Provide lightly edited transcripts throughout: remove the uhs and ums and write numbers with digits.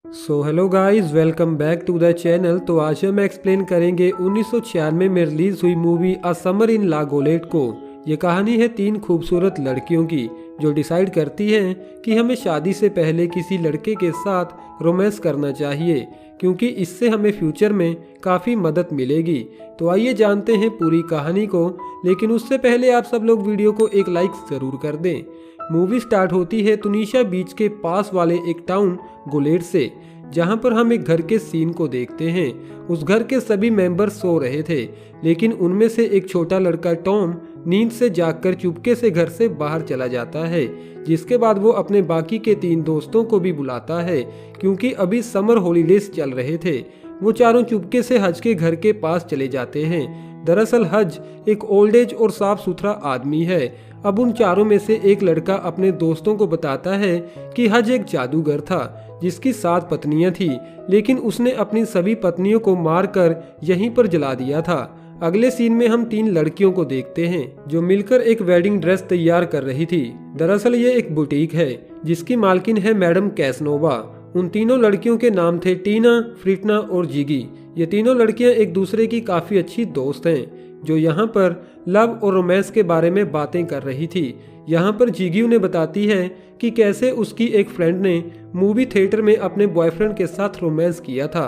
Hello guys, welcome back to the channel. तो आज हम एक्सप्लेन करेंगे 1996 में रिलीज हुई मूवी अ समर इन लागोलेट को। ये कहानी है तीन खूबसूरत लड़कियों की जो डिसाइड करती हैं कि हमें शादी से पहले किसी लड़के के साथ रोमांस करना चाहिए, क्योंकि इससे हमें फ्यूचर में काफ़ी मदद मिलेगी। तो आइए जानते हैं पूरी कहानी को, लेकिन उससे पहले आप सब लोग वीडियो को एक लाइक ज़रूर कर दें। मूवी स्टार्ट होती है तुनिशिया बीच के पास वाले एक टाउन गोलेट से, जहां पर हम एक घर के सीन को देखते हैं। उस घर के सभी मेंबर सो रहे थे, लेकिन उनमें से एक छोटा लड़का टॉम नींद से जागकर चुपके से घर से बाहर चला जाता है, जिसके बाद वो अपने बाकी के तीन दोस्तों को भी बुलाता है, क्योंकि अभी समर हॉलीडेज चल रहे थे। वो चारों चुपके से हज के घर के पास चले जाते हैं। दरअसल हज एक ओल्ड एज और साफ सुथरा आदमी है। अब उन चारों में से एक लड़का अपने दोस्तों को बताता है कि हज एक जादूगर था जिसकी 7 पत्नियां थी, लेकिन उसने अपनी सभी पत्नियों को मारकर यहीं पर जला दिया था। अगले सीन में हम 3 लड़कियों को देखते हैं जो मिलकर एक वेडिंग ड्रेस तैयार कर रही थी। दरअसल ये एक बुटीक है जिसकी मालकिन है मैडम कैसनोवा। उन तीनों लड़कियों के नाम थे टीना, फ्रिटना और जिगी। ये तीनों लड़कियां एक दूसरे की काफी अच्छी दोस्त हैं, जो यहाँ पर लव और रोमांस के बारे में बातें कर रही थी। यहाँ पर जिगी उन्हें बताती है कि कैसे उसकी एक फ्रेंड ने मूवी थिएटर में अपने बॉयफ्रेंड के साथ रोमांस किया था।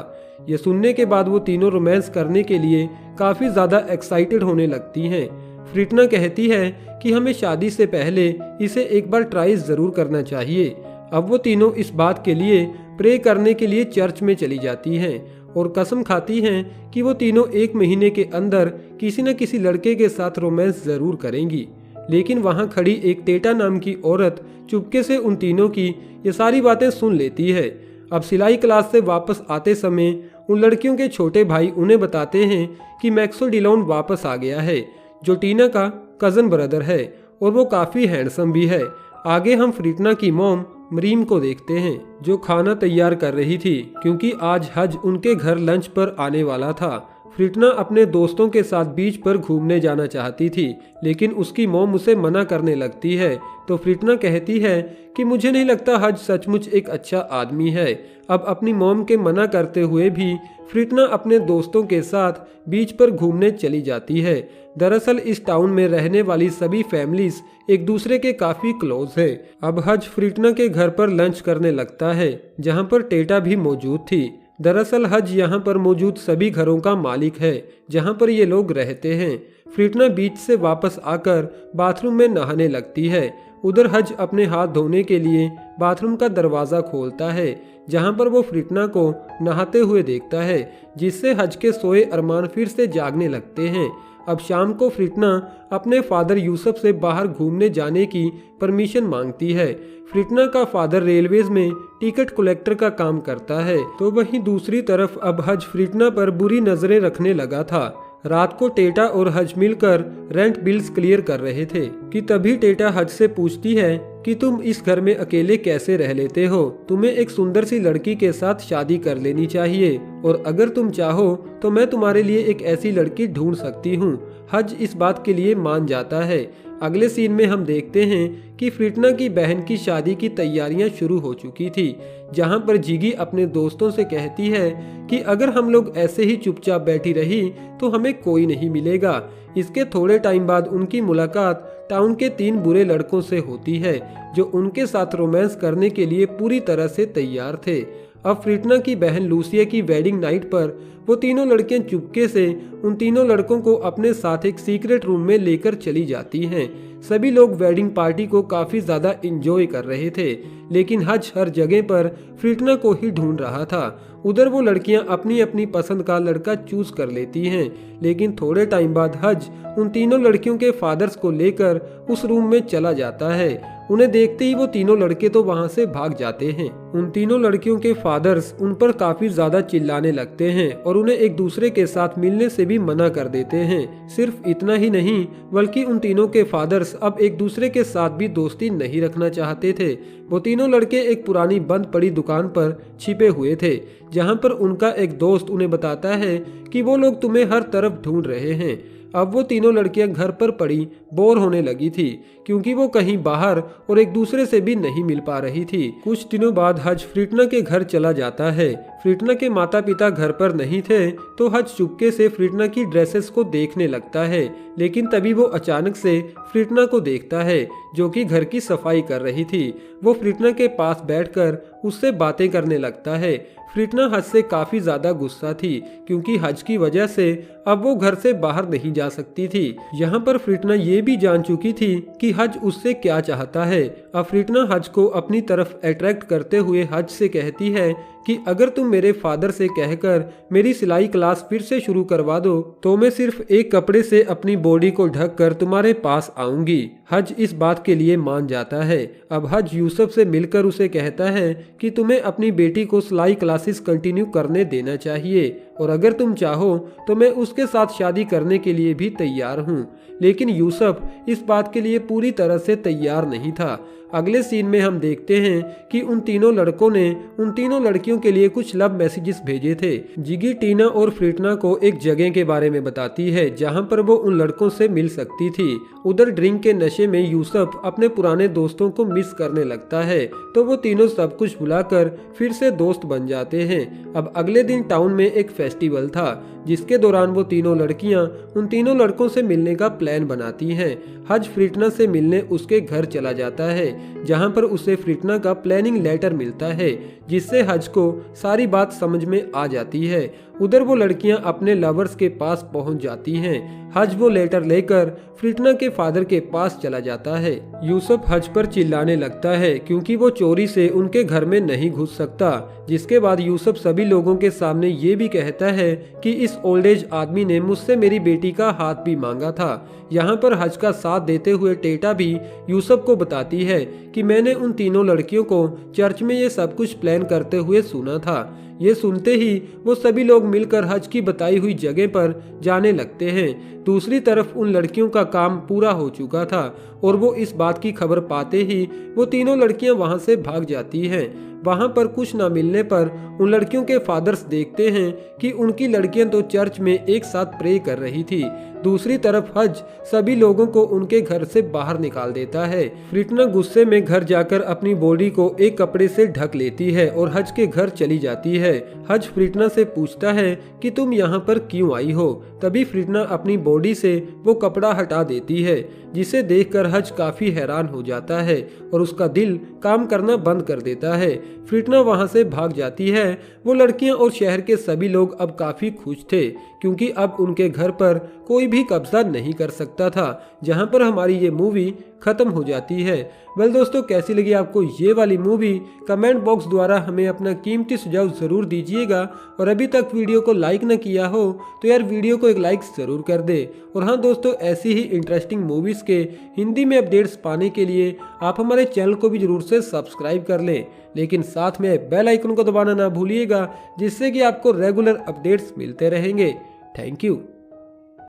ये सुनने के बाद वो तीनों रोमांस करने के लिए काफ़ी ज़्यादा एक्साइटेड होने लगती हैं। फ्रिटना कहती है कि हमें शादी से पहले इसे एक बार ट्राई ज़रूर करना चाहिए। अब वो तीनों इस बात के लिए प्रे करने के लिए चर्च में चली जाती हैं और कसम खाती हैं कि वो तीनों 1 महीने के अंदर किसी न किसी लड़के के साथ रोमांस ज़रूर करेंगी। लेकिन वहाँ खड़ी एक टेटा नाम की औरत चुपके से उन तीनों की ये सारी बातें सुन लेती है। अब सिलाई क्लास से वापस आते समय उन लड़कियों के छोटे भाई उन्हें बताते हैं कि मैक्सो डिलॉन वापस आ गया है, जो टीना का कज़न ब्रदर है और वो काफ़ी हैंडसम भी है। आगे हम फ्रिटना की मॉम मरीम को देखते हैं, जो खाना तैयार कर रही थी, क्योंकि आज हज उनके घर लंच पर आने वाला था। फ्रिटना अपने दोस्तों के साथ बीच पर घूमने जाना चाहती थी, लेकिन उसकी मॉम उसे मना करने लगती है। तो फ्रिटना कहती है कि मुझे नहीं लगता हज सचमुच एक अच्छा आदमी है। अब अपनी मॉम के मना करते हुए भी फ्रिटना अपने दोस्तों के साथ बीच पर घूमने चली जाती है। दरअसल इस टाउन में रहने वाली सभी फैमिलीज एक दूसरे के काफी क्लोज है। अब हज फ्रिटना के घर पर लंच करने लगता है, जहां पर टेटा भी मौजूद थी। दरअसल हज यहाँ पर मौजूद सभी घरों का मालिक है जहाँ पर ये लोग रहते हैं। फ्रिटना बीच से वापस आकर बाथरूम में नहाने लगती है। उधर हज अपने हाथ धोने के लिए बाथरूम का दरवाज़ा खोलता है, जहाँ पर वो फ्रिटना को नहाते हुए देखता है, जिससे हज के सोए अरमान फिर से जागने लगते हैं। अब शाम को फ्रिटना अपने फादर यूसुफ से बाहर घूमने जाने की परमिशन मांगती है। फ्रिटना का फादर रेलवेज में टिकट कलेक्टर का काम करता है, तो वहीं दूसरी तरफ अब हज फ्रिटना पर बुरी नजरें रखने लगा था। रात को टेटा और हज मिलकर रेंट बिल्स क्लियर कर रहे थे कि तभी टेटा हज से पूछती है कि तुम इस घर में अकेले कैसे रह लेते हो? तुम्हें एक सुंदर सी लड़की के साथ शादी कर लेनी चाहिए, और अगर तुम चाहो तो मैं तुम्हारे लिए एक ऐसी लड़की ढूंढ सकती हूँ। हज इस बात के लिए मान जाता है। अगले सीन में हम देखते हैं कि फ्रिटना की बहन की शादी की तैयारियां शुरू हो चुकी थी, जहां पर जिगी अपने दोस्तों से कहती है कि अगर हम लोग ऐसे ही चुपचाप बैठी रही तो हमें कोई नहीं मिलेगा। इसके थोड़े टाइम बाद उनकी मुलाकात टाउन के 3 बुरे लड़कों से होती है, जो उनके साथ रोमांस करने के लिए पूरी तरह से तैयार थे। अब फ्रिटना की बहन लूसिया की वेडिंग नाइट पर वो तीनों लड़कियां चुपके से उन तीनों लड़कों को अपने साथ एक सीक्रेट रूम में लेकर चली जाती हैं। सभी लोग वेडिंग पार्टी को काफी ज्यादा एंजॉय कर रहे थे, लेकिन हज हर जगह पर फ्रिटना को ही ढूंढ रहा था। उधर वो लड़कियां अपनी अपनी पसंद का लड़का चूज कर लेती हैं, लेकिन थोड़े टाइम बाद हज उन तीनों लड़कियों के फादर्स को लेकर उस रूम में चला जाता है। उन्हें देखते ही वो तीनों लड़के तो वहां से भाग जाते हैं। उन तीनों लड़कियों के फादर्स उन पर काफी ज्यादा चिल्लाने लगते हैं और उन्हें एक दूसरे के साथ मिलने से भी मना कर देते हैं। सिर्फ इतना ही नहीं, बल्कि उन तीनों के फादर्स अब एक दूसरे के साथ भी दोस्ती नहीं रखना चाहते थे। वो तीनों लड़के एक पुरानी बंद पड़ी दुकान पर छिपे हुए थे, जहां पर उनका एक दोस्त उन्हें बताता है कि वो लोग तुम्हें हर तरफ ढूंढ रहे हैं। अब वो तीनों लड़कियां घर पर पड़ी बोर होने लगी थी, क्योंकि वो कहीं बाहर और एक दूसरे से भी नहीं मिल पा रही थी। कुछ दिनों बाद हज फ्रिटना के घर चला जाता है। फ्रिटना के माता पिता घर पर नहीं थे, तो हज चुपके से फ्रिटना की ड्रेसेस को देखने लगता है, लेकिन तभी वो अचानक से फ्रिटना को देखता है जो कि घर की सफाई कर रही थी। वो फ्रिटना के पास बैठकर उससे बातें करने लगता है। फ्रिटना हज से काफी ज्यादा गुस्सा थी, क्योंकि हज की वजह से अब वो घर से बाहर नहीं जा सकती थी। यहाँ पर फ्रिटना ये भी जान चुकी थी कि हज उससे क्या चाहता है। अब फ्रिटना हज को अपनी तरफ अट्रैक्ट करते हुए हज से कहती है कि अगर तुम मेरे फादर से कहकर मेरी सिलाई क्लास फिर से शुरू करवा दो, तो मैं सिर्फ एक कपड़े से अपनी बॉडी को ढक कर तुम्हारे पास आऊंगी। हज इस बात के लिए मान जाता है। अब हज यूसुफ से मिलकर उसे कहता है कि तुम्हें अपनी बेटी को सिलाई क्लासेस कंटिन्यू करने देना चाहिए, और अगर तुम चाहो तो मैं उसके साथ शादी करने के लिए भी तैयार हूँ। लेकिन यूसुफ इस बात के लिए पूरी तरह से तैयार नहीं था। अगले सीन में हम देखते हैं कि उन तीनों लड़कों ने उन तीनों लड़कियों के लिए कुछ लव मैसेजेस भेजे थे। जिगी टीना और फ्रिटना को एक जगह के बारे में बताती है जहां पर वो उन लड़कों से मिल सकती थी। उधर ड्रिंक के नशे में यूसुफ अपने पुराने दोस्तों को मिस करने लगता है, तो वो तीनों सब कुछ भुलाकर फिर से दोस्त बन जाते हैं। अब अगले दिन टाउन में एक फेस्टिवल था, जिसके दौरान वो तीनों लड़कियां उन तीनों लड़कों से मिलने का प्लान बनाती हैं। हज फ्रिटना से मिलने उसके घर चला जाता है, जहां पर उसे फ्रिटना का प्लानिंग लेटर मिलता है, जिससे हज को सारी बात समझ में आ जाती है। उधर वो लड़कियां अपने लवर्स के पास पहुंच जाती हैं। हज वो लेटर लेकर फ्रिटना के फादर के पास चला जाता है। यूसुफ हज पर चिल्लाने लगता है, क्योंकि वो चोरी से उनके घर में नहीं घुस सकता। जिसके बाद यूसुफ सभी लोगों के सामने ये भी कहता है कि इस ओल्ड एज आदमी ने मुझसे मेरी बेटी का हाथ भी मांगा था। यहाँ पर हज का साथ देते हुए टेटा भी यूसुफ को बताती है कि मैंने उन तीनों लड़कियों को चर्च में ये सब कुछ प्लान करते हुए सुना था। ये सुनते ही वो सभी लोग मिलकर हज की बताई हुई जगह पर जाने लगते हैं। दूसरी तरफ उन लड़कियों का काम पूरा हो चुका था, और वो इस बात की खबर पाते ही वो तीनों लड़कियां वहां से भाग जाती हैं। वहां पर कुछ न मिलने पर उन लड़कियों के फादर्स देखते हैं कि उनकी लड़कियां तो चर्च में एक साथ प्रे कर रही थी। दूसरी तरफ हज सभी लोगों को उनके घर से बाहर निकाल देता है। फ्रिटना गुस्से में घर जाकर अपनी बॉडी को एक कपड़े से ढक लेती है और हज के घर चली जाती है। हज फ्रिटना से पूछता है कि तुम यहाँ पर क्यों आई हो। तभी फ्रिटना अपनी बॉडी से वो कपड़ा हटा देती है, जिसे देखकर हज काफी हैरान हो जाता है और उसका दिल काम करना बंद कर देता है। फ्रिटना वहां से भाग जाती है। वो लड़कियां और शहर के सभी लोग अब काफी खुश थे, क्योंकि अब उनके घर पर कोई भी कब्जा नहीं कर सकता था। जहां पर हमारी ये मूवी खत्म हो जाती है। वेल दोस्तों, कैसी लगी आपको ये वाली मूवी? कमेंट बॉक्स द्वारा हमें अपना कीमती सुझाव जरूर दीजिएगा, और अभी तक वीडियो को लाइक न किया हो तो यार वीडियो को एक लाइक जरूर कर दे। और हाँ दोस्तों, ऐसी ही इंटरेस्टिंग मूवीज के हिंदी में अपडेट्स पाने के लिए आप हमारे चैनल को भी जरूर से सब्सक्राइब कर लें, लेकिन साथ में बेल आइकन को दबाना ना भूलिएगा, जिससे कि आपको रेगुलर अपडेट्स मिलते रहेंगे। Thank you.